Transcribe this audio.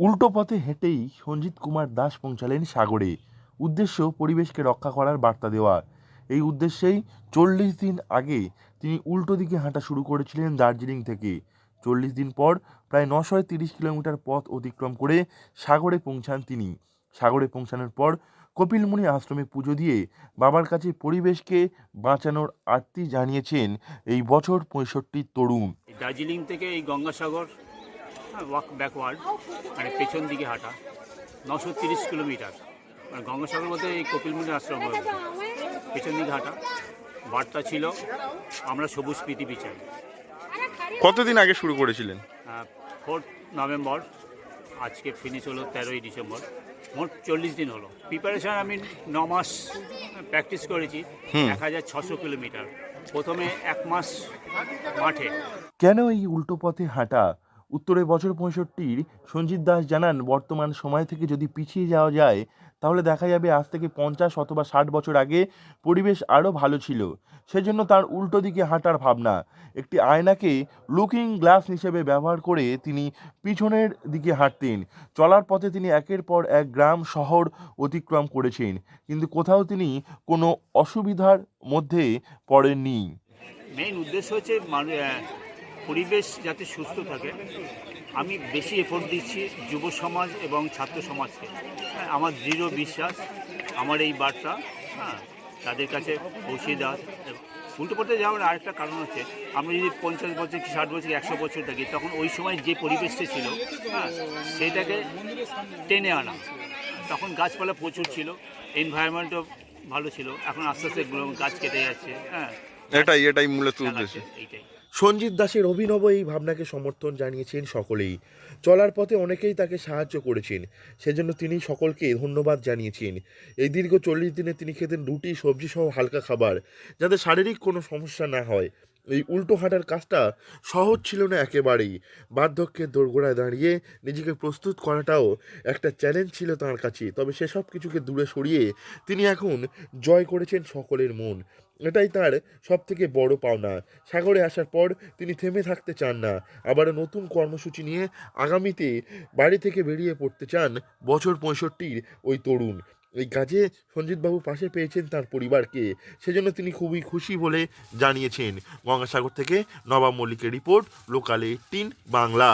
উল্টো পথে হেঁটেই সঞ্জিত কুমার দাস পৌঁছালেন সাগরে। উদ্দেশ্য পরিবেশকে রক্ষা করার বার্তা দেওয়া। এই উদ্দেশ্যেই 40 দিন আগে তিনি উল্টো দিকে হাঁটা শুরু করেছিলেন দার্জিলিং থেকে। 40 দিন পর প্রায় 930 কিলোমিটার পথ অতিক্রম করে সাগরে পৌঁছান তিনি। সাগরে পৌঁছানোর পর কপিলমুনি আশ্রমে পুজো দিয়ে বাবার কাছে পরিবেশকে বাঁচানোর আর্তি জানিয়েছেন এই বছর 65 তরুণ। দার্জিলিং থেকে এই গঙ্গাসাগর ওয়াক ব্যাকওয়ার্ড মানে পেছন দিকে হাঁটা 930 কিলোমিটার, মানে গঙ্গাসাগর বলতে এই কপিলমুনি আশ্রম পেছন দিকে হাঁটা। বার্তা ছিল আমরা সবুজ পৃথিবী চাই। কতদিন আগে শুরু করেছিলেন? 4 নভেম্বর, আজকে ফিনিশ হলো 13ই ডিসেম্বর। মোট 40 দিন হলো। প্রিপারেশান আমি 9 মাস প্র্যাকটিস করেছি। 1600 কিলোমিটার, প্রথমে 1 মাস মাঠে। কেন এই উল্টো পথে হাঁটা? উত্তরে বছর 65 সঞ্জিত দাস জানান, বর্তমান সময় থেকে যদি পিছিয়ে যাওয়া যায় তাহলে দেখা যাবে আজ থেকে 50 অথবা 60 বছর আগে পরিবেশ আরও ভালো ছিল। সেজন্য তার উল্টো দিকে হাঁটার ভাবনা। একটি আয়নাকে লুকিং গ্লাস হিসেবে ব্যবহার করে তিনি পিছনের দিকে হাঁটতেন। চলার পথে তিনি একের পর এক গ্রাম শহর অতিক্রম করেছেন, কিন্তু কোথাও তিনি কোনো অসুবিধার মধ্যে পড়েননি। মেইন উদ্দেশ্য হচ্ছে পরিবেশ যাতে সুস্থ থাকে। আমি বেশি এফোর্ট দিচ্ছি যুব সমাজ এবং ছাত্র সমাজকে। আমার দৃঢ় বিশ্বাস আমার এই বার্তা তাদের কাছে পৌঁছে দেওয়া। উল্টো পথে যাওয়ার আরেকটা কারণ হচ্ছে, আমরা যদি 50 বছর কি 60 বছর কি 100 বছর থাকি, তখন ওই সময় যে পরিবেশটা ছিল সেটাকে টেনে আনা। তখন গাছপালা প্রচুর ছিল, এনভায়রনমেন্টও ভালো ছিল। এখন আস্তে আস্তে গাছ কেটে যাচ্ছে। এটাই মূলত উদ্দেশ্য। এইটাই। সঞ্জিত দাসের অভিনব এই ভাবনাকে সমর্থন জানিয়েছেন সকলেই। চলার পথে অনেকেই তাকে সাহায্য করেছেন, সেজন্য তিনি সকলকে ধন্যবাদ জানিয়েছেন। এই দীর্ঘ 40 দিনে তিনি খেতেন রুটি, সবজি সহ হালকা খাবার, যাতে শারীরিক কোনো সমস্যা না হয়। এই উল্টো হাঁটার কাজটা সহজ ছিল না একেবারেই। বার্ধক্যের দোরগোড়ায় দাঁড়িয়ে নিজেকে প্রস্তুত করাটাও একটা চ্যালেঞ্জ ছিল তাঁর কাছে। তবে সেসব কিছুকে দূরে সরিয়ে তিনি এখন জয় করেছেন সকলের মন। এটাই তার সবথেকে বড় পাওনা। সাগরে আসার পর তিনি থেমে থাকতে চান না। আবারও নতুন কর্মসূচি নিয়ে আগামীতে বাড়ি থেকে বেরিয়ে পড়তে চান বছর 65 ওই তরুণ। এই কাজে সঞ্জিতবাবু পাশে পেয়েছেন তার পরিবারকে, সেজন্য তিনি খুবই খুশি বলে জানিয়েছেন। গঙ্গাসাগর থেকে নবাব মল্লিকের রিপোর্ট, লোকাল 18 বাংলা।